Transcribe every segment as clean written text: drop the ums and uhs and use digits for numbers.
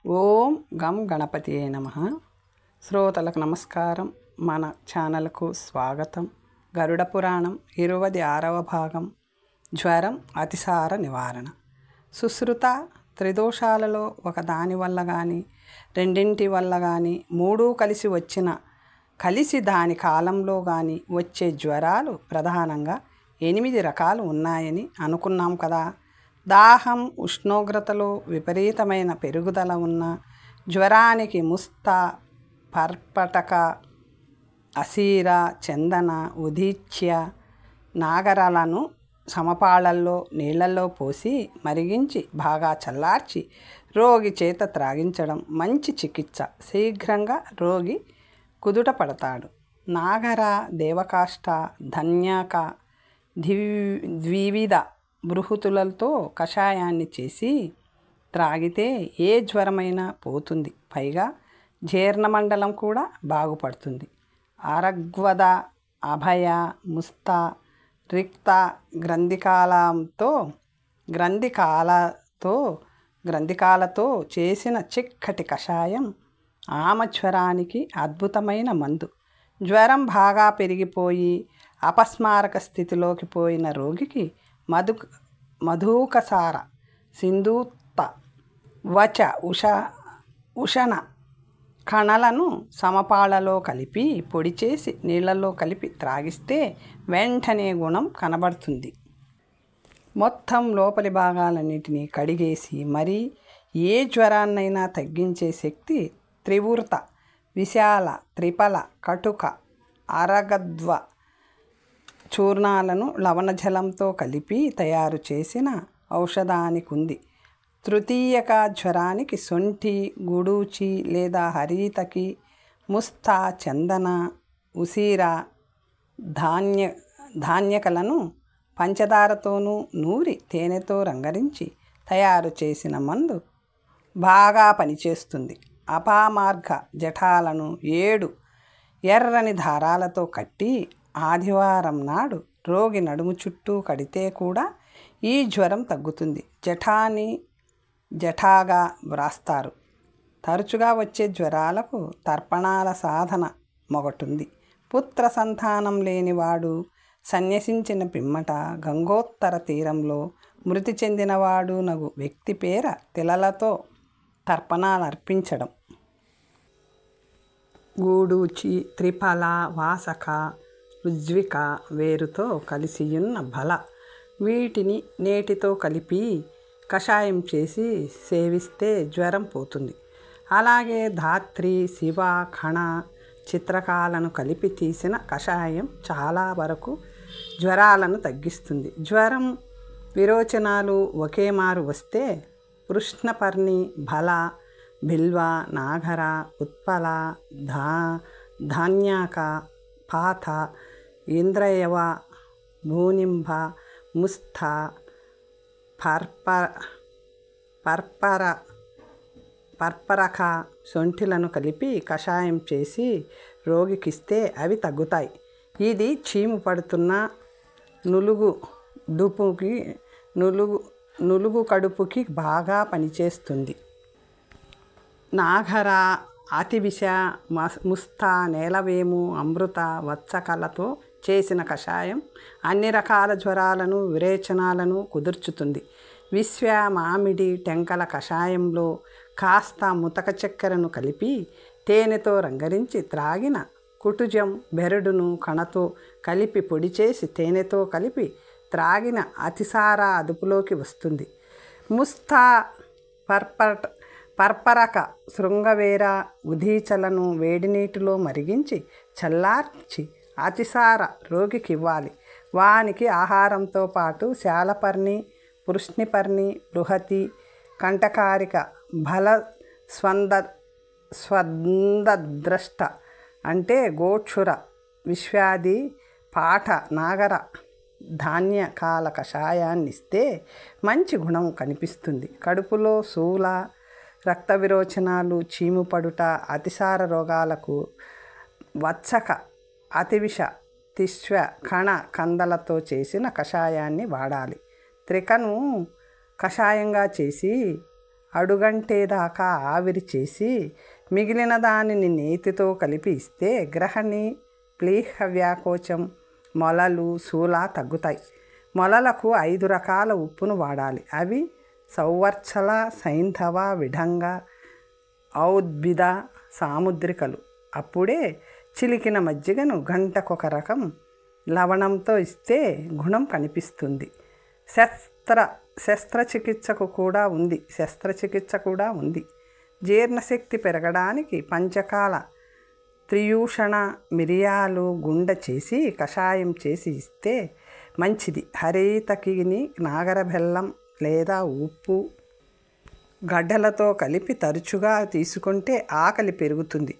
ఓం గం గణపతియే నమః. శ్రోతలకు నమస్కారం. మన ఛానల్కు స్వాగతం. గరుడ పురాణం 26వ భాగం. జ్వరం అతిసార నివారణ. సుశ్రుత త్రిదోషాలలో ఒక దాని వల్ల కానీ, రెండింటి వల్ల కానీ, మూడు కలిసి దాని కాలంలో కానీ వచ్చే జ్వరాలు ప్రధానంగా 8 రకాలు ఉన్నాయని అనుకున్నాం కదా. దాహం, ఉష్ణోగ్రతలో విపరీతమైన పెరుగుదల ఉన్న జ్వరానికి ముస్త, పర్పటక, అసీర, చందన, ఉదీచ్య, నాగరాలను సమపాళల్లో నీళ్లలో పోసి మరిగించి బాగా చల్లార్చి రోగి చేత త్రాగించడం మంచి చికిత్స. శీఘ్రంగా రోగి కుదుట పడతాడు. నాగర, దేవకాష్ట, ధన్యాక, ద్వివిధ బృహతులతో కషాయాన్ని చేసి త్రాగితే ఏ జ్వరమైనా పోతుంది. పైగా జీర్ణమండలం కూడా బాగుపడుతుంది. ఆరగ్వద, అభయ, ముస్త, రిక్త గ్రంథికాలతో చేసిన చిక్కటి కషాయం ఆమజ్వరానికి అద్భుతమైన మందు. జ్వరం బాగా పెరిగిపోయి అపస్మారక స్థితిలోకి పోయిన రోగికి మధుకసార, సింధూత, వచ, ఉషణ కణలను సమపాళలో కలిపి పొడి చేసి నీళ్లలో కలిపి త్రాగిస్తే వెంటనే గుణం కనబడుతుంది. మొత్తం లోపలి భాగాలన్నిటినీ కడిగేసి మరీ ఏ జ్వరాన్నైనా తగ్గించే శక్తి త్రివృత, విశాల, త్రిఫల, కటుక, అరగద్వ చూర్ణాలను లవణజలంతో కలిపి తయారు చేసిన ఔషధానికి ఉంది. తృతీయక జ్వరానికి సొంఠి, గుడూచి లేదా హరితకి, ముస్త, చందన, ఉసిర, ధాన్యకలను పంచదారతోనూ నూరి తేనెతో రంగరించి తయారు చేసిన మందు బాగా పనిచేస్తుంది. అపామార్గ జఠాలను 7 ఎర్రని దారాలతో కట్టి ఆదివారం నాడు రోగి నడుము చుట్టూ కడితే కూడా ఈ జ్వరం తగ్గుతుంది. జఠాగా వ్రాస్తారు. తరచుగా వచ్చే జ్వరాలకు తర్పణాల సాధన మొగటుంది. పుత్ర సంతానం లేనివాడు సన్యసించిన పిమ్మట గంగోత్తర తీరంలో మృతి చెందినవాడు నగు వ్యక్తి పేర తిలలతో తర్పణాలు అర్పించడం. గూడూచి, త్రిఫల, వాసక, రుజ్విక వేరుతో కలిసియున్న బల వీటిని నేటితో కలిపి కషాయం చేసి సేవిస్తే జ్వరం పోతుంది. అలాగే ధాత్రి, శివ, ఖణ, చిత్రకాలను కలిపి తీసిన కషాయం చాలా వరకు జ్వరాలను తగ్గిస్తుంది. జ్వరం, విరోచనాలు ఒకే మారు వస్తే కృష్ణపర్ణి, బల, బిల్వ, నాగర, ఉత్పల, ధాన్యాక, పాత, ఇంద్రయవ, భూనింబ, ముస్థ, పర్పరక సొంఠిలను కలిపి కషాయం చేసి రోగికిస్తే అవి తగ్గుతాయి. ఇది చీము పడుతున్న నులుగు కడుపుకి బాగా పనిచేస్తుంది. నాగర, అతివిష, ముస్త, నేలవేము, అమృత, వత్సకలతో చేసిన కషాయం అన్ని రకాల జ్వరాలను, విరేచనాలను కుదుర్చుతుంది. విశ్వ, మామిడి, టెంకల కషాయంలో కాస్త ముతక చక్కెరను కలిపి తేనెతో రంగరించి త్రాగిన కుటుజం, బెరడును కణతో కలిపి పొడి చేసి తేనెతో కలిపి త్రాగిన అతిసార అదుపులోకి వస్తుంది. ముస్త, పర్పరక, శృంగవేర, ఉదీచలను వేడినీటిలో మరిగించి చల్లార్చి అతిసార రోగికి ఇవ్వాలి. వానికి ఆహారంతో పాటు శాలపర్ణి, పృష్ణిపర్ణి, బృహతి, కంటకారిక, బల, స్వందద్రష్ట అంటే గోక్షుర, విశ్వాది, పాఠ, నాగర, ధాన్యకాల కషాయాన్నిస్తే మంచి గుణం కనిపిస్తుంది. కడుపులో శూల, రక్త విరోచనాలు, చీము పడుట, అతిసార రోగాలకు వత్సక, అతివిష, తిష్వ, కణ, కందలతో చేసిన కషాయాన్ని వాడాలి. త్రికను కషాయంగా చేసి అడుగంటేదాకా ఆవిరి చేసి మిగిలిన దానిని నేతితో కలిపి ఇస్తే గ్రహణి, ప్లీహ వ్యాకోచం, మొలలు, శూల తగ్గుతాయి. మొలలకు 5 రకాల ఉప్పును వాడాలి. అవి సౌవర్చల, సైంధవ, విఢంగ, ఔద్భిద, సాముద్రికలు. అప్పుడే చిలికిన మజ్జిగను గంటకొక రకం లవణంతో ఇస్తే గుణం కనిపిస్తుంది. శస్త్రచికిత్స కూడా ఉంది. జీర్ణశక్తి పెరగడానికి పంచకాల త్రియూషణ మిరియాలు గుండ చేసి కషాయం చేసి ఇస్తే మంచిది. హరితకిని నాగర బెల్లం లేదా ఉప్పు గడ్డలతో కలిపి తరచుగా తీసుకుంటే ఆకలి పెరుగుతుంది.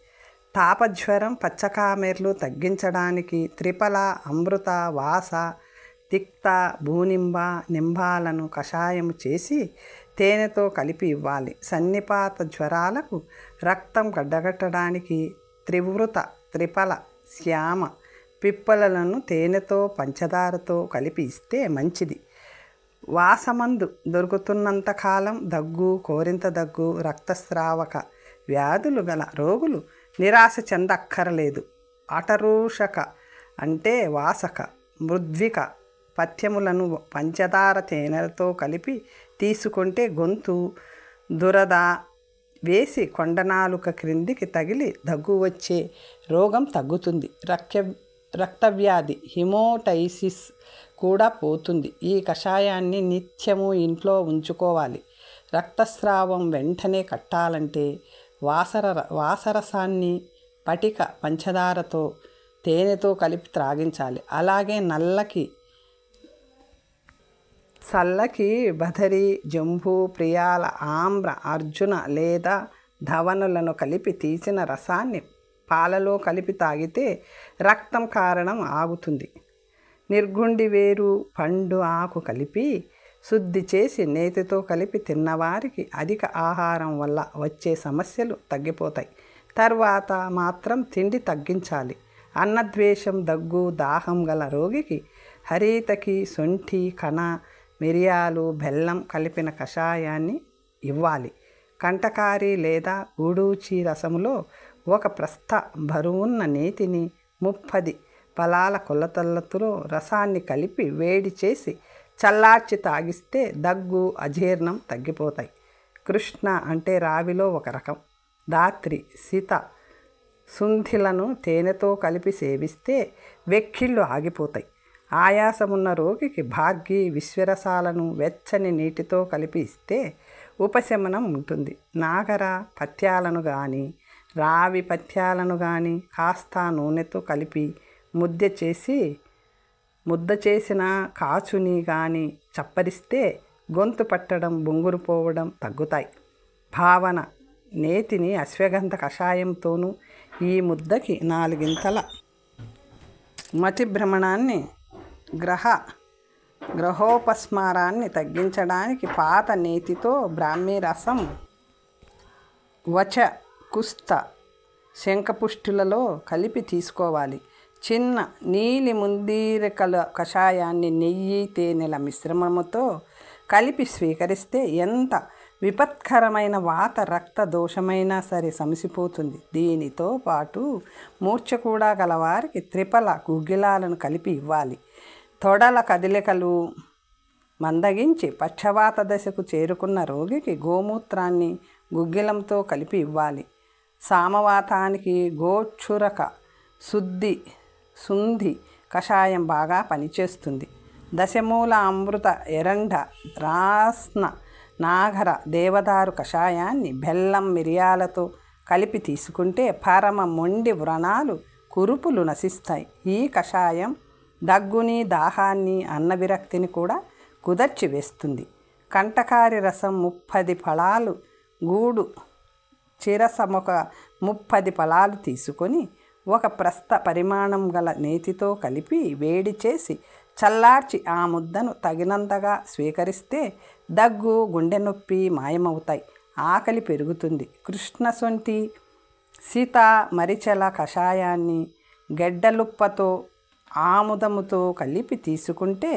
తాపజ్వరం, పచ్చకామెర్లు తగ్గించడానికి త్రిఫల, అమృత, వాస, తిక్త, భూనింబ, నింబాలను కషాయం చేసి తేనెతో కలిపి ఇవ్వాలి. సన్నిపాత జ్వరాలకు రక్తం గడ్డగట్టడానికి త్రివృత, త్రిఫల, శ్యామ, పిప్పలను తేనెతో పంచదారతో కలిపి ఇస్తే మంచిది. వాసమందు దొరుకుతున్నంతకాలం దగ్గు, కోరింత దగ్గు, రక్తస్రావక వ్యాధులు గల రోగులు నిరాశ చెందక్కరలేదు. అటరూషక అంటే వాసక, మృద్విక పథ్యములను పంచదార తేనెలతో కలిపి తీసుకుంటే గొంతు దురద వేసి కొండనాలుక క్రిందికి తగిలి దగ్గు వచ్చే రోగం తగ్గుతుంది. రక్తవ్యాధి హిమోటైసిస్ కూడా పోతుంది. ఈ కషాయాన్ని నిత్యము ఇంట్లో ఉంచుకోవాలి. రక్తస్రావం వెంటనే కట్టాలంటే వాసరసాన్ని పటిక పంచదారతో తేనెతో కలిపి త్రాగించాలి. అలాగే చల్లకి బదరి, జంబు, ప్రియాల, ఆమ్ర, అర్జున లేదా ధవనులను కలిపి తీసిన రసాన్ని పాలలో కలిపి తాగితే రక్తం కారణం ఆగుతుంది. నిర్గుండి వేరు, పండు, ఆకు కలిపి శుద్ధి చేసి నేతితో కలిపి తిన్నవారికి అధిక ఆహారం వల్ల వచ్చే సమస్యలు తగ్గిపోతాయి. తర్వాత మాత్రం తిండి తగ్గించాలి. అన్నద్వేషం, దగ్గు, దాహం గల రోగికి హరితకి, శొంఠి, కణ, మిరియాలు, బెల్లం కలిపిన కషాయాన్ని ఇవ్వాలి. కంటకారి లేదా గూడూచి రసములో 1 ప్రస్థ బరువున్న నేతిని 30 ఫలాల కొలతలతో రసాన్ని కలిపి వేడి చేసి చల్లార్చి తాగిస్తే దగ్గు, అజీర్ణం తగ్గిపోతాయి. కృష్ణ అంటే రావిలో 1 రకం. ధాత్రి, సీత, సుంధిలను తేనెతో కలిపి సేవిస్తే వెక్కిళ్ళు ఆగిపోతాయి. ఆయాసమున్న రోగికి భార్గి, విశ్వరసాలను వెచ్చని నీటితో కలిపి ఇస్తే ఉపశమనం ఉంటుంది. నాగర పథ్యాలను కానీ రావి పథ్యాలను కానీ కాస్త నూనెతో కలిపి ముద్ద చేసిన కాచుని కానీ చప్పరిస్తే గొంతు పట్టడం, బొంగురు పోవడం తగ్గుతాయి. భావన నేతిని అశ్వగంధ కషాయంతోనూ ఈ ముద్దకి 4 ఇంతల మతి భ్రమణాన్ని గ్రహోపస్మారాన్ని తగ్గించడానికి పాత నేతితో బ్రాహ్మీ రసం, వచ, కుస్థ, శంఖపుష్టులలో కలిపి తీసుకోవాలి. చిన్న నీలి ముందీరకల కషాయాన్ని నెయ్యి, తేనెల మిశ్రమముతో కలిపి స్వీకరిస్తే ఎంత విపత్కరమైన వాత రక్త దోషమైనా సరే సమసిపోతుంది. దీనితో పాటు మూర్ఛ కూడా గలవారికి త్రిఫల గుగ్గిలాలను కలిపి ఇవ్వాలి. తొడల కదలికలు మందగించి పక్షవాత దశకు చేరుకున్న రోగికి గోమూత్రాన్ని గుగ్గిలంతో కలిపి ఇవ్వాలి. సామవాతానికి గోక్షురక సుంధి కషాయం బాగా పనిచేస్తుంది. దశమూల, అమృత, ఎరండ, రాస్న, నాగర, దేవదారు కషాయాన్ని బెల్లం, మిరియాలతో కలిపి తీసుకుంటే పరమ మొండి వ్రణాలు, కురుపులు నశిస్తాయి. ఈ కషాయం దగ్గుని, దాహాన్ని, అన్నవిరక్తిని కూడా కుదర్చి వేస్తుంది. కంటకారి రసం 30 ఫలాలు, గూడు చిరసమొక 30 ఫలాలు తీసుకొని 1 ప్రస్థ పరిమాణం గల నేతితో కలిపి వేడి చేసి చల్లార్చి ఆ ముద్దను తగినంతగా స్వీకరిస్తే దగ్గు, గుండె నొప్పి మాయమవుతాయి. ఆకలి పెరుగుతుంది. కృష్ణ, శొంఠి, సీత, మరిచెల కషాయాన్ని గెడ్డలుప్పతో ఆముదముతో కలిపి తీసుకుంటే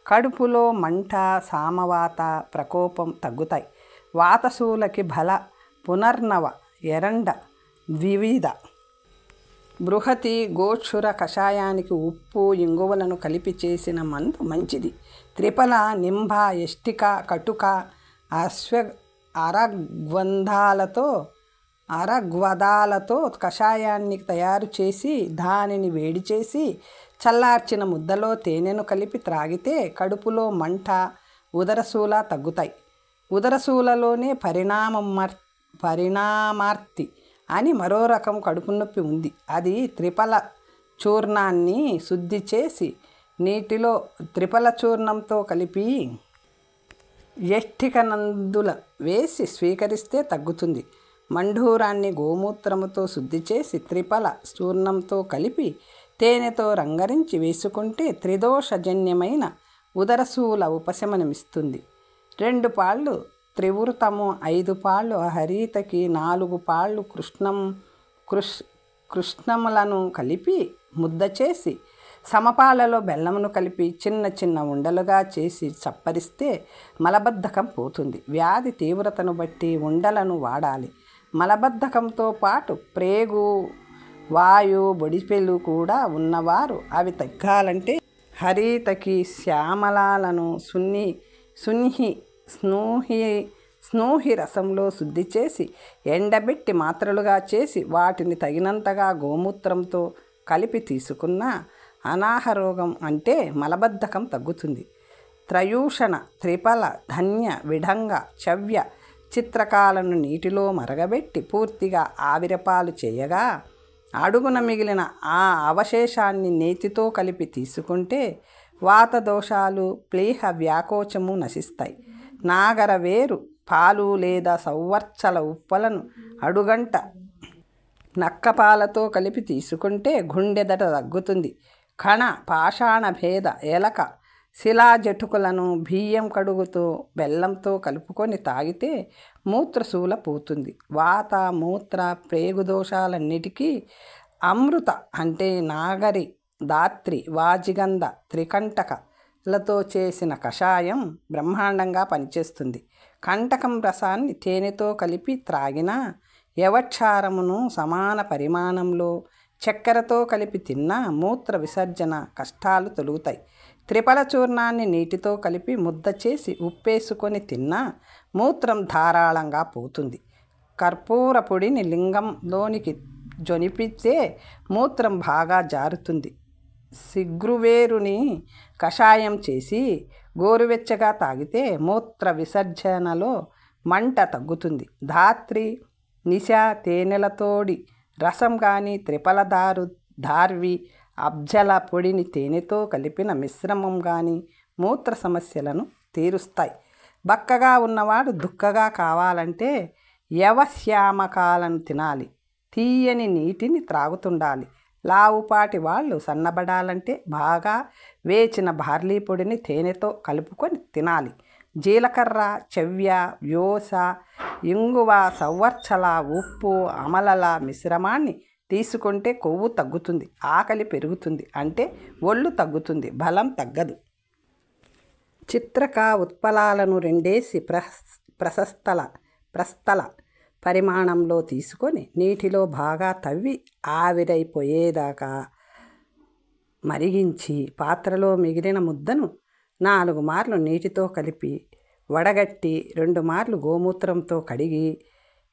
కడుపులో మంట, సామవాత ప్రకోపం తగ్గుతాయి. వాతశూలకి బల పునర్నవ ఎరండ ద్వివిధ బృహతి గోక్షుర కషాయానికి ఉప్పు ఇంగువలను కలిపి చేసిన మందు మంచిది. త్రిఫల నింబ ఎష్టిక కటుక అరగ్వదాలతో కషాయాన్ని తయారు చేసి దానిని వేడి చేసి చల్లార్చిన ముద్దలో తేనెను కలిపి త్రాగితే కడుపులో మంట ఉదరశూల తగ్గుతాయి. ఉదరశూలలోనే పరిణామార్తి అని మరో రకం కడుపు నొప్పి ఉంది. అది త్రిఫల చూర్ణాన్ని శుద్ధి చేసి నీటిలో త్రిఫల చూర్ణంతో కలిపి ఎష్టికనందుల వేసి స్వీకరిస్తే తగ్గుతుంది. మండూరాన్ని గోమూత్రముతో శుద్ధి చేసి త్రిఫల చూర్ణంతో కలిపి తేనెతో రంగరించి వేసుకుంటే త్రిదోషజన్యమైన ఉదరశూల ఉపశమనమిస్తుంది. 2 పాళ్ళు త్రివృతము, 5 పాళ్ళు హరితకి, 4 పాళ్ళు కృష్ణములను కలిపి ముద్ద చేసి సమపాలలో బెల్లమును కలిపి చిన్న చిన్న ఉండలుగా చేసి చప్పరిస్తే మలబద్ధకం పోతుంది. వ్యాధి తీవ్రతను బట్టి ఉండలను వాడాలి. మలబద్ధకంతో పాటు ప్రేగు, వాయు, బొడిపెలు కూడా ఉన్నవారు అవి తగ్గాలంటే హరితకి, శ్యామలాలను స్నూహి రసంలో శుద్ధి చేసి ఎండబెట్టి మాత్రలుగా చేసి వాటిని తగినంతగా గోమూత్రంతో కలిపి తీసుకున్న అనాహరోగం అంటే మలబద్ధకం తగ్గుతుంది. త్రయూషణ, త్రిఫల, ధన్య, విఢంగ, చవ్య చిత్రకాలను నీటిలో మరగబెట్టి పూర్తిగా ఆవిరపాలు చేయగా అడుగున మిగిలిన ఆ అవశేషాన్ని నేతితో కలిపి తీసుకుంటే వాత దోషాలు, ప్లీహ, వ్యాకోచము నశిస్తాయి. నాగర వేరు పాలు లేదా సౌవర్చల ఉప్పలను అడుగంట నక్కపాలతో కలిపి తీసుకుంటే గుండెదట తగ్గుతుంది. కణ, పాషాణ భేద, ఏలక, శిలాజటుకులను బియ్యం కడుగుతో బెల్లంతో కలుపుకొని తాగితే మూత్రశూల పోతుంది. వాత, మూత్ర, ప్రేగు దోషాలన్నిటికీ అమృత అంటే నాగరి, దాత్రి, వాజిగంధ, త్రికంటకలతో చేసిన కషాయం బ్రహ్మాండంగా పనిచేస్తుంది. కంటకం రసాన్ని తేనెతో కలిపి త్రాగినా, యవక్షారమును సమాన పరిమాణంలో చక్కెరతో కలిపి తిన్నా మూత్ర విసర్జన కష్టాలు తొలుగుతాయి. త్రిఫల చూర్ణాన్ని నీటితో కలిపి ముద్ద చేసి ఉప్పేసుకొని తిన్నా మూత్రం ధారాళంగా పోతుంది. కర్పూర పొడిని లింగంలోనికి జొనిపితే మూత్రం బాగా జారుతుంది. సిగ్రువేరుని కషాయం చేసి గోరువెచ్చగా తాగితే మూత్ర విసర్జనలో మంట తగ్గుతుంది. ధాత్రి, నిశ తేనెలతోడి రసం కానీ త్రిఫల దార్వి, అబ్జల పొడిని తేనెతో కలిపిన మిశ్రమం కానీ మూత్ర సమస్యలను తీరుస్తాయి. బక్కగా ఉన్నవాడు దుక్కగా కావాలంటే యవశ్యామకాలను తినాలి. తీయని నీటిని త్రాగుతుండాలి. లావుపాటి వాళ్ళు సన్నబడాలంటే బాగా వేచిన బార్లీ పొడిని తేనెతో కలుపుకొని తినాలి. జీలకర్ర, చెవ్య, వ్యోస, ఇంగువ, సౌవర్చల, ఉప్పు, అమలల మిశ్రమాన్ని తీసుకుంటే కొవ్వు తగ్గుతుంది, ఆకలి పెరుగుతుంది, అంటే ఒళ్ళు తగ్గుతుంది, బలం తగ్గదు. చిత్రక ఉత్పలాలను 2 ప్రస్తల పరిమాణంలో తీసుకొని నీటిలో బాగా తవ్వి ఆవిరైపోయేదాకా మరిగించి పాత్రలో మిగిలిన ముద్దను 4 మార్లు నీటితో కలిపి వడగట్టి 2 మార్లు గోమూత్రంతో కడిగి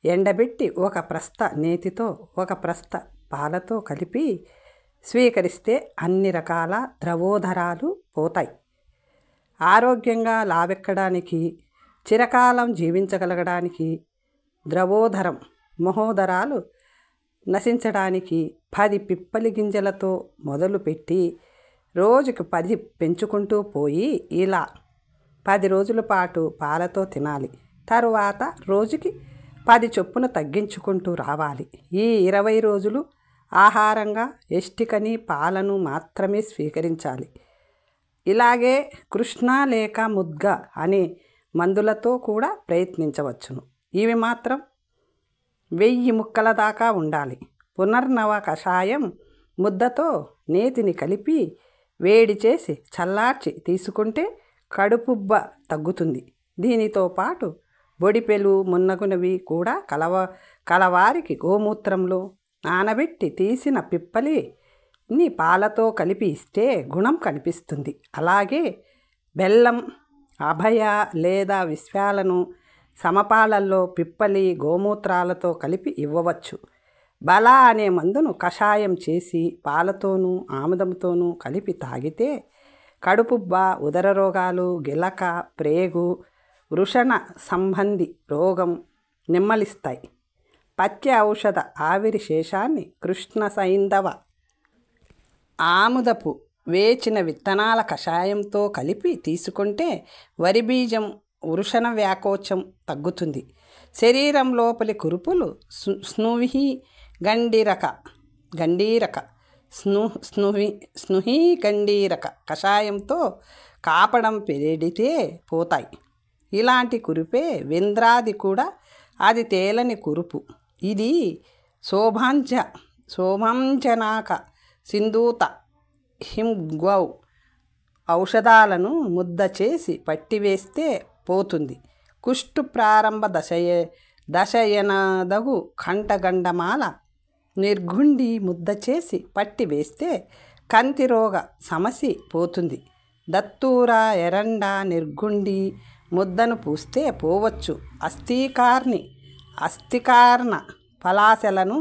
ఎండబెట్టి 1 ప్రస్థ నేతితో 1 ప్రస్థ పాలతో కలిపి స్వీకరిస్తే అన్ని రకాల ద్రవోదరాలు పోతాయి. ఆరోగ్యంగా లావెక్కడానికి, చిరకాలం జీవించగలగడానికి, ద్రవోదరం మహోదరాలు నశించడానికి 10 పిప్పలి గింజలతో మొదలుపెట్టి రోజుకి 10 పెంచుకుంటూ పోయి ఇలా 10 రోజుల పాటు పాలతో తినాలి. తరువాత రోజుకి 10 చొప్పున తగ్గించుకుంటూ రావాలి. ఈ 20 రోజులు ఆహారంగా ఎష్టికని పాలను మాత్రమే స్వీకరించాలి. ఇలాగే కృష్ణ లేక ముద్గ అనే మందులతో కూడా ప్రయత్నించవచ్చును. ఇవి మాత్రం 1000 ముక్కల దాకా ఉండాలి. పునర్నవ కషాయం ముద్దతో నేతిని కలిపి వేడి చేసి చల్లార్చి తీసుకుంటే కడుపుబ్బ తగ్గుతుంది. దీనితో పాటు బొడిపెలు మున్నగునవి కూడా కలవారికి గోమూత్రంలో నానబెట్టి తీసిన పిప్పలిని పాలతో కలిపి ఇస్తే గుణం కనిపిస్తుంది. అలాగే బెల్లం, అభయ లేదా విశ్వాలను సమపాలల్లో పిప్పలి గోమూత్రాలతో కలిపి ఇవ్వవచ్చు. బల అనే మందును కషాయం చేసి పాలతోనూ ఆముదంతోనూ కలిపి తాగితే కడుపుబ్బ, ఉదర రోగాలు, గిలక, ప్రేగు, వృషణ సంబంధి రోగం నిమ్మలిస్తాయి. పథ్య ఔషధ ఆవిరి శేషాన్ని కృష్ణ సైంధవ ఆముదపు వేచిన విత్తనాల కషాయంతో కలిపి తీసుకుంటే వరిబీజం, వృషణ వ్యాకోచం తగ్గుతుంది. శరీరం లోపలి కురుపులు గండీరక కషాయంతో కాపడం పెరిడితే పోతాయి. ఇలాంటి కురుపే వింద్రాది కూడా అది తేలని కురుపు. ఇది శోభంజనాక సింధూత హింగ్వౌ ఔషధాలను ముద్ద చేసి పట్టివేస్తే పోతుంది. కుష్టు ప్రారంభ దశయనదగు కంఠగండమాల నిర్గుండి ముద్ద చేసి పట్టివేస్తే కంతిరోగ సమసి పోతుంది. దత్తూర, ఎరండ, నిర్గుండి ముద్దను పూస్తే పోవచ్చు. అస్థికార్ణ పలాశలను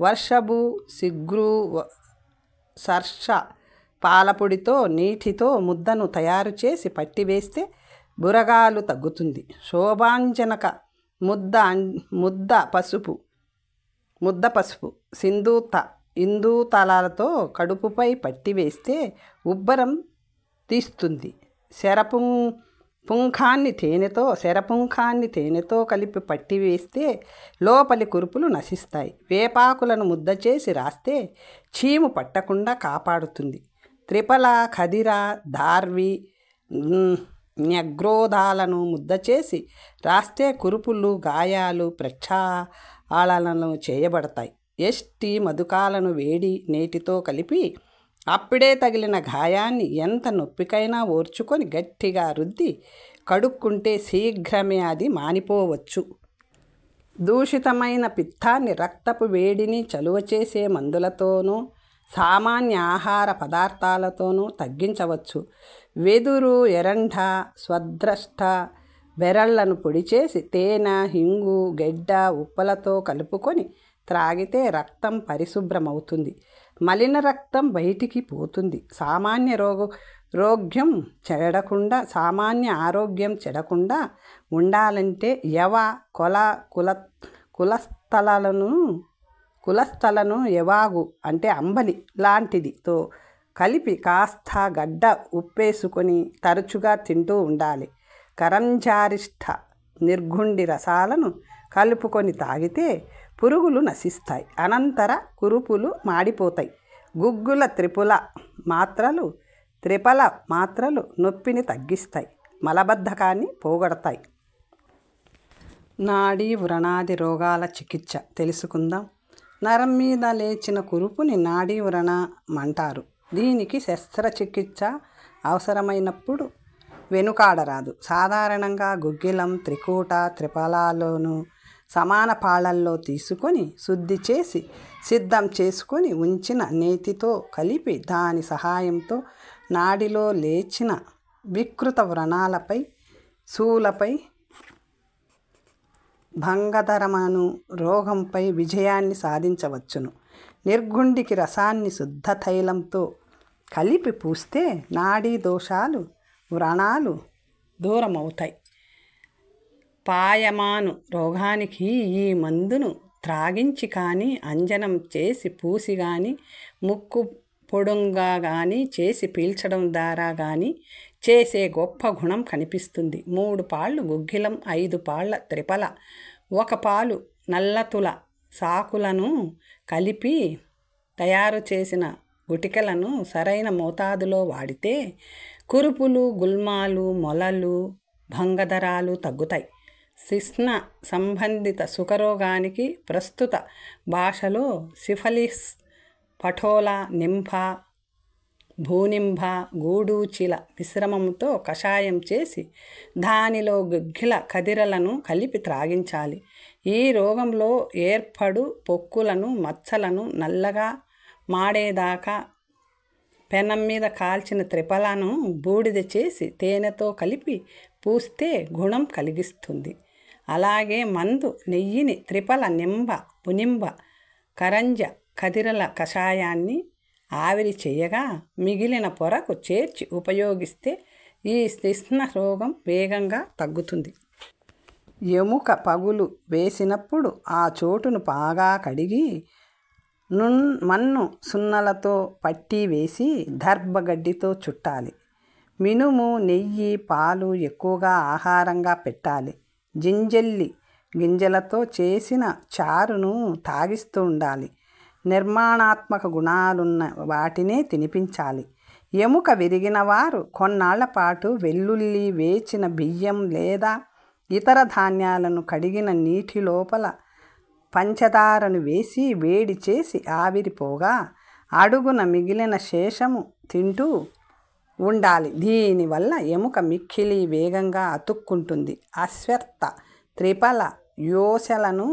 వర్షభు, సిగ్రు, సర్ష పాలపొడితో నీటితో ముద్దను తయారు చేసి పట్టివేస్తే బురగాలు తగ్గుతుంది. శోభాంజనక ముద్ద పసుపు ఇందూతలాలతో కడుపుపై పట్టివేస్తే ఉబ్బరం తీస్తుంది. శరపుంఖాన్ని తేనెతో కలిపి పట్టివేస్తే లోపలి కురుపులు నశిస్తాయి. వేపాకులను ముద్ద చేసి రాస్తే చీము పట్టకుండా కాపాడుతుంది. త్రిపల, ఖదిర, దార్వి, న్యగ్రోధాలను ముద్ద చేసి రాస్తే కురుపులు, గాయాలు ప్రక్షాళనలు చేయబడతాయి. ఎస్టి మధుకాలను వేడి నీటితో కలిపి అప్పుడే తగిలిన గాయాన్ని ఎంత నొప్పికైనా ఓర్చుకొని గట్టిగా రుద్ది కడుక్కుంటే శీఘ్రమే అది మానిపోవచ్చు. దూషితమైన పిత్తాన్ని రక్తపు వేడిని చలువ చేసే మందులతోనూ సామాన్య ఆహార పదార్థాలతోనూ తగ్గించవచ్చు. వెదురు, ఎరండ, స్వద్రష్ట బెరళ్లను పొడి చేసి తేనె, హింగు, గెడ్డ, ఉప్పలతో కలుపుకొని త్రాగితే రక్తం పరిశుభ్రమవుతుంది. మలిన రక్తం బయటికి పోతుంది. సామాన్య ఆరోగ్యం చెడకుండా ఉండాలంటే యవ, కులస్థలను యవాగు అంటే అంబలి లాంటిదితో కలిపి కాస్త గడ్డ ఉప్పేసుకొని తరచుగా తింటూ ఉండాలి. కరంజారిష్ట నిర్గుండి రసాలను కలుపుకొని తాగితే పురుగులు నశిస్తాయి. అనంతర కురుపులు మాడిపోతాయి. గుగ్గుల త్రిపల మాత్రలు నొప్పిని తగ్గిస్తాయి. మలబద్ధకాన్ని పోగొడతాయి. నాడీ వ్రణాది రోగాల చికిత్స తెలుసుకుందాం. నరం మీద లేచిన కురుపుని నాడీ వ్రణమంటారు. దీనికి శస్త్రచికిత్స అవసరమైనప్పుడు వెనుకాడరాదు. సాధారణంగా గుగ్గిలం, త్రికూట, త్రిపలాలను సమాన పాళల్లో తీసుకొని శుద్ధి చేసి సిద్ధం చేసుకొని ఉంచిన నేతితో కలిపి దాని సహాయంతో నాడిలో లేచిన వికృత వ్రణాలపై, శూలపై, భంగధరమను రోగంపై విజయాన్ని సాధించవచ్చును. నిర్గుండికి రసాన్ని శుద్ధ తైలంతో కలిపి పూస్తే నాడీ దోషాలు, వ్రణాలు దూరమవుతాయి. పాయమాను రోగానికి ఈ మందును త్రాగించి కానీ, అంజనం చేసి పూసి కానీ, ముక్కు పొడుంగా కానీ చేసి పీల్చడం ద్వారా కానీ చేసే గొప్ప గుణం కనిపిస్తుంది. 3 పాళ్ళు గుగ్గిలం, 5 పాళ్ళ త్రిపల, 1 పాలు నల్లతుల సాకులను కలిపి తయారు చేసిన గుటికలను సరైన మోతాదులో వాడితే కురుపులు, గుల్మాలు, మొలలు, భంగధరాలు తగ్గుతాయి. శిశ్న సంబంధిత సుఖరోగానికి ప్రస్తుత భాషలో సిఫలిస్, పటోలా, నింఫా, భూనింభ గూడూచిల మిశ్రమంతో కషాయం చేసి దానిలో గుగ్గిల కదిరలను కలిపి త్రాగించాలి. ఈ రోగంలో ఏర్పడు పొక్కులను మచ్చలను నల్లగా మాడేదాకా పెనం మీద కాల్చిన త్రిఫలను బూడిద చేసి తేనెతో కలిపి పూస్తే గుణం కలిగిస్తుంది. అలాగే మందు నెయ్యిని త్రిఫల నింబ పునింబ కరంజ కదిరల కషాయాన్ని ఆవిరి చేయగా మిగిలిన పొరకు చేర్చి ఉపయోగిస్తే ఈ శిశ్న రోగం వేగంగా తగ్గుతుంది. ఎముక పగులు వేసినప్పుడు ఆ చోటును బాగా కడిగి మన్ను సున్నలతో పట్టి వేసి దర్భగడ్డితో చుట్టాలి. మినుము నెయ్యి పాలు ఎక్కువగా ఆహారంగా పెట్టాలి. జింజల్లి గింజలతో చేసిన చారును తాగిస్తూ ఉండాలి. నిర్మాణాత్మక గుణాలున్న వాటినే తినిపించాలి. ఎముక విరిగిన వారు కొన్నాళ్ల పాటు వెల్లుల్లి వేచిన బియ్యం లేదా ఇతర ధాన్యాలను కడిగిన నీటి లోపల పంచదారను వేసి వేడి చేసి ఆవిరిపోగా అడుగున మిగిలిన శేషము తింటూ ఉండాలి. దీనివల్ల ఎముక మిక్కిలి వేగంగా అతుక్కుంటుంది. అశ్వత్థ త్రిఫల యోసలను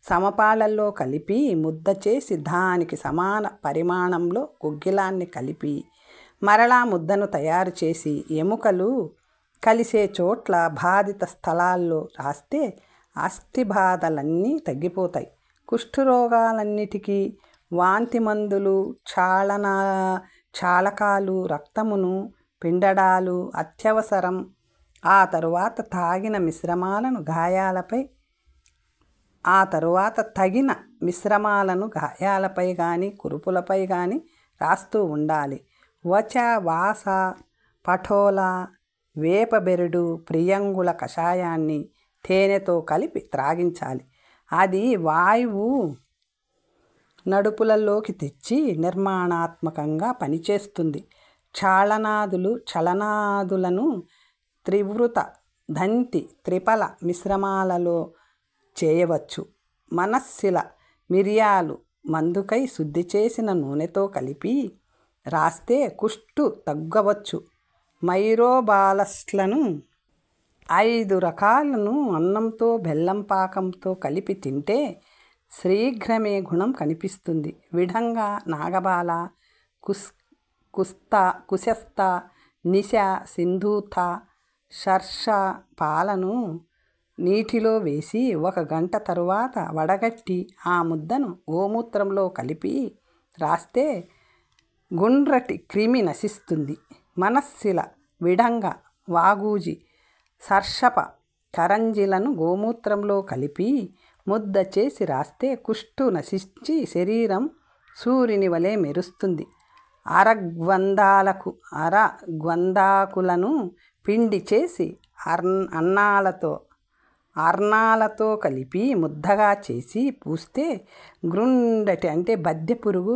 సమపాళల్లో కలిపి ముద్ద చేసి దానికి సమాన పరిమాణంలో గుగ్గిలాన్ని కలిపి మరలా ముద్దను తయారు చేసి ఎముకలు కలిసే చోట్ల బాధిత స్థలాల్లో రాస్తే అస్థిబాధలన్నీ తగ్గిపోతాయి. కుష్ఠరోగాలన్నిటికీ వాంతి మందులు, చాలకాలు, రక్తమును పిండడాలు అత్యవసరం. ఆ తరువాత తగిన మిశ్రమాలను గాయాలపై కానీ కురుపులపై కానీ రాస్తూ ఉండాలి. వచ వాస పఠోల వేపబెరడు ప్రియంగుల కషాయాన్ని తేనెతో కలిపి త్రాగించాలి. అది వాయువు నడుపులలోకి తెచ్చి నిర్మాణాత్మకంగా పనిచేస్తుంది. చలనాదులను త్రివృత దంతి త్రిఫల మిశ్రమాలలో చేయవచ్చు. మనస్సిల మిరియాలు మందుకై శుద్ధి చేసిన నూనెతో కలిపి రాస్తే కుష్టు తగ్గవచ్చు. మైరోబాలస్లను 5 రకాలను అన్నంతో బెల్లం పాకంతో కలిపి తింటే శీఘ్రమే గుణం కనిపిస్తుంది. విఢంగా నాగబాల కుశస్థ నిశ సింధూత షర్ష పాలను నీటిలో వేసి 1 గంట తరువాత వడగట్టి ఆ ముద్దను గోమూత్రంలో కలిపి రాస్తే గుండ్రటి క్రిమి నశిస్తుంది. మనస్సిల విఢంగ వాగూజి సర్షప కరంజిలను గోమూత్రంలో కలిపి ముద్ద చేసి రాస్తే కుష్టు నశించి శరీరం సూర్యుని వలె మెరుస్తుంది. అరగ్వందాకులను పిండి చేసి అర్నాలతో కలిపి ముద్దగా చేసి పూస్తే గ్రుండటి అంటే బద్దె పురుగు,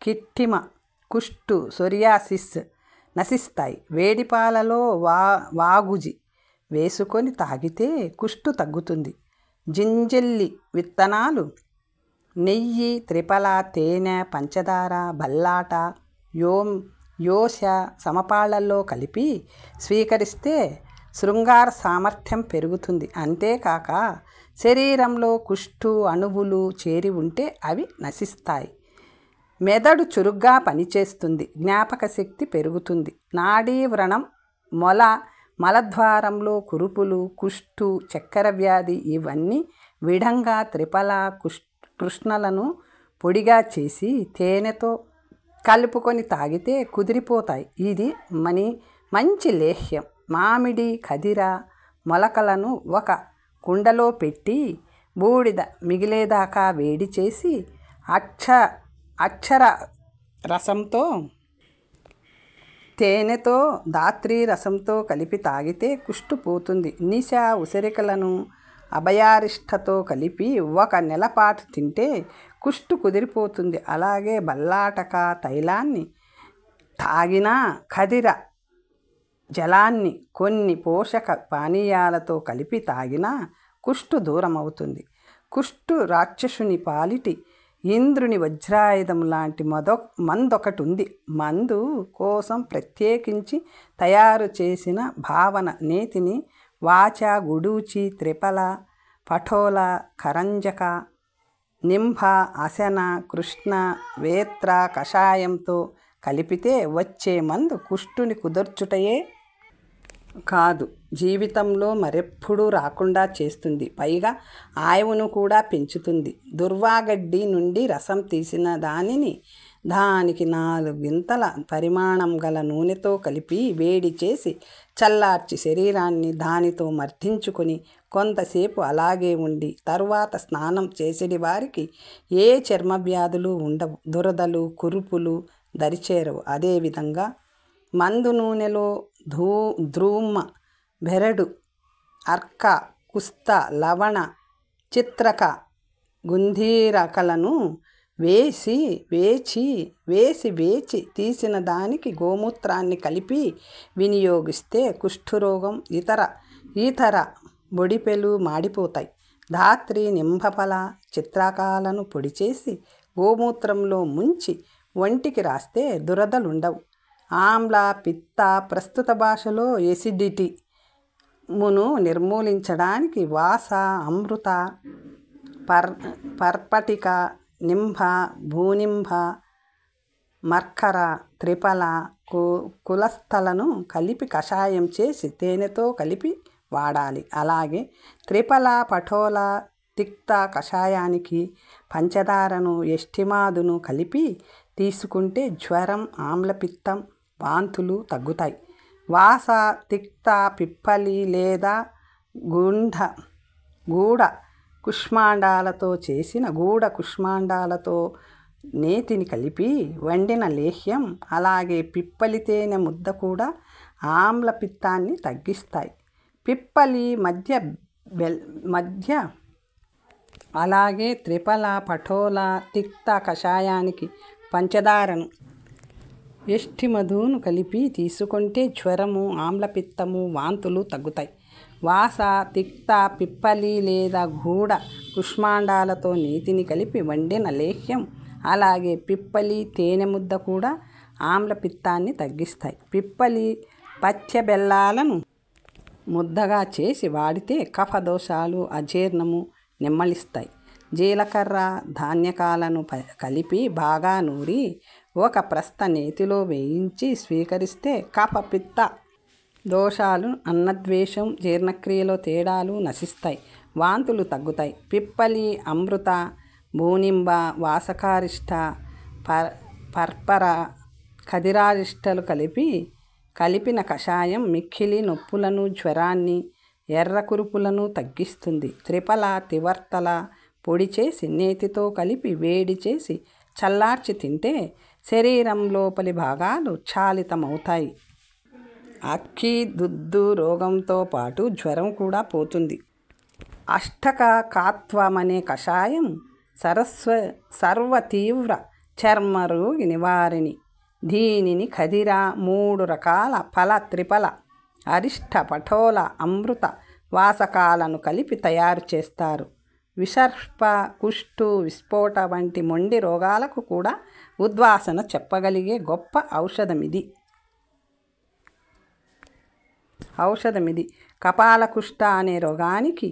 కిట్టిమ, కుష్టు, సొరియాసిస్ నశిస్తాయి. వేడిపాలలో వాగుజి వేసుకొని తాగితే కుష్టు తగ్గుతుంది. జింజల్లి విత్తనాలు నెయ్యి, త్రిఫల, తేనె, పంచదార, బల్లాట, యోస సమపాళ్లలో కలిపి స్వీకరిస్తే శృంగార సామర్థ్యం పెరుగుతుంది. అంతేకాక శరీరంలో కుష్టు అణువులు చేరి ఉంటే అవి నశిస్తాయి. మెదడు చురుగ్గా పనిచేస్తుంది. జ్ఞాపక శక్తి పెరుగుతుంది. నాడీ వ్రణం, మలద్వారంలో కురుపులు, కుష్టు, చక్కెర వ్యాధి ఇవన్నీ విఢంగా త్రిఫల కృష్ణలను పొడిగా చేసి తేనెతో కలుపుకొని తాగితే కుదిరిపోతాయి. ఇది మంచి లేహ్యం. మామిడి ఖదిర మొలకలను 1 కుండలో పెట్టి బూడిద మిగిలేదాకా వేడి చేసి అక్షర రసంతో తేనెతో దాత్రి రసంతో కలిపి తాగితే కుష్టు పోతుంది. నిశ ఉసిరికలను అభయారిష్టతో కలిపి 1 నెల పాటు తింటే కుష్టు కుదిరిపోతుంది. అలాగే బల్లాటక తైలాన్ని తాగినా ఖదిర జలాన్ని కొన్ని పోషక పానీయాలతో కలిపి తాగినా కుష్టు దూరం అవుతుంది. కుష్టు రాక్షసుని పాలిటి ఇంద్రుని వజ్రాయుధం లాంటి మందొకటి ఉంది. మందు కోసం ప్రత్యేకించి తయారు చేసిన భావన నేతిని వాచ, గుడూచి, త్రిపల, పఠోల, కరంజక, నింభ, అసన, కృష్ణ, వేత్ర కషాయంతో కలిపితే వచ్చే మందు కుష్టుని కుదర్చుటయే కాదు, జీవితంలో మరెప్పుడూ రాకుండా చేస్తుంది. పైగా ఆయువును కూడా పెంచుతుంది. దుర్వాగడ్డి నుండి రసం తీసిన దానికి 4 గింతల పరిమాణం గల నూనెతో కలిపి వేడి చేసి చల్లార్చి శరీరాన్ని దానితో మర్దించుకొని కొంతసేపు అలాగే ఉండి తరువాత స్నానం చేసేటి వారికి ఏ చర్మ వ్యాధులు ఉండవు, దురదలు, కురుపులు దరిచేరవు. అదేవిధంగా మందు నూనెలో ధ్రూమ, బెరడు, అర్క, కుస్త, లవణ, చిత్రక, గుంధీరకలను వేసి తీసిన దానికి గోమూత్రాన్ని కలిపి వినియోగిస్తే కుష్ఠరోగం, ఇతర బొడిపెలు మాడిపోతాయి. ధాత్రి, నింభఫల, చిత్రకాలను పొడి చేసి గోమూత్రంలో ముంచి ఒంటికి రాస్తే దురదలుండవు. ఆమ్ల, పిత్త, ప్రస్తుత భాషలో ఎసిడిటీ మును నిర్మూలించడానికి వాస, అమృత, పర్పటిక, నింభ, భూనింభ, మర్కర, త్రిపల, కులస్థలను కలిపి కషాయం చేసి తేనెతో కలిపి వాడాలి. అలాగే త్రిపల, పఠోల, తిక్త కషాయానికి పంచదారను, ఎస్టిమాదును కలిపి తీసుకుంటే జ్వరం, ఆమ్లపిత్తం, వాంతులు తగ్గుతాయి. వాస, తిక్త, పిప్పలి లేదా గూడ కుష్మాండాలతో నేతిని కలిపి వండిన లేహ్యం, అలాగే పిప్పలి తేనె ముద్ద కూడా ఆమ్లపిత్తాన్ని తగ్గిస్తాయి. పిప్పలి మధ్య అలాగే త్రిపల, పఠోల, తిక్త కషాయానికి పంచదారను, ఎస్టిమధును కలిపి తీసుకుంటే జ్వరము, ఆమ్లపిత్తము, వాంతులు తగ్గుతాయి. వాస, తిక్త, పిప్పలి లేదా గూడ కుష్మాండాలతో నేతిని కలిపి వండిన లేహ్యం, అలాగే పిప్పలి తేనె ముద్ద కూడా ఆమ్లపిత్తాన్ని తగ్గిస్తాయి. పిప్పలి పచ్చ బెల్లాలను ముద్దగా చేసి వాడితే కఫ దోషాలు, అజీర్ణము నెమ్మలిస్తాయి. జీలకర్ర, ధాన్యకాలను కలిపి బాగా నూరి ఒక ప్రస్థ నేతిలో వేయించి స్వీకరిస్తే కఫ, పిత్త దోషాలు, అన్నద్వేషం, జీర్ణక్రియలో తేడాలు నశిస్తాయి, వాంతులు తగ్గుతాయి. పిప్పలి, అమృత, భూనింబ, వాసకారిష్ట, పర్పర, ఖదిరారిష్టలు కలిపిన కషాయం మిక్కిలి నొప్పులను, జ్వరాన్ని, ఎర్ర కురుపులను తగ్గిస్తుంది. త్రిపల, తివర్తల పొడి చేసి నేతితో కలిపి వేడి చేసి చల్లార్చి తింటే శరీరం లోపలి భాగాలు చాలితమవుతాయి. అక్కి, దుద్దు రోగంతో పాటు జ్వరం కూడా పోతుంది. అష్టక కాత్వమనే కషాయం సర్వతీవ్ర చర్మరోగి నివారిణి. దీనిని ఖదిర, 3 రకాల ఫల, త్రిపల, అరిష్ట, పఠోల, అమృత వాసకాలను కలిపి తయారు చేస్తారు. విసర్ప, కుష్టు, విస్ఫోట వంటి మొండి రోగాలకు కూడా ఉద్వాసన చెప్పగలిగే గొప్ప ఔషధమిది. కపాలకుష్ట అనే రోగానికి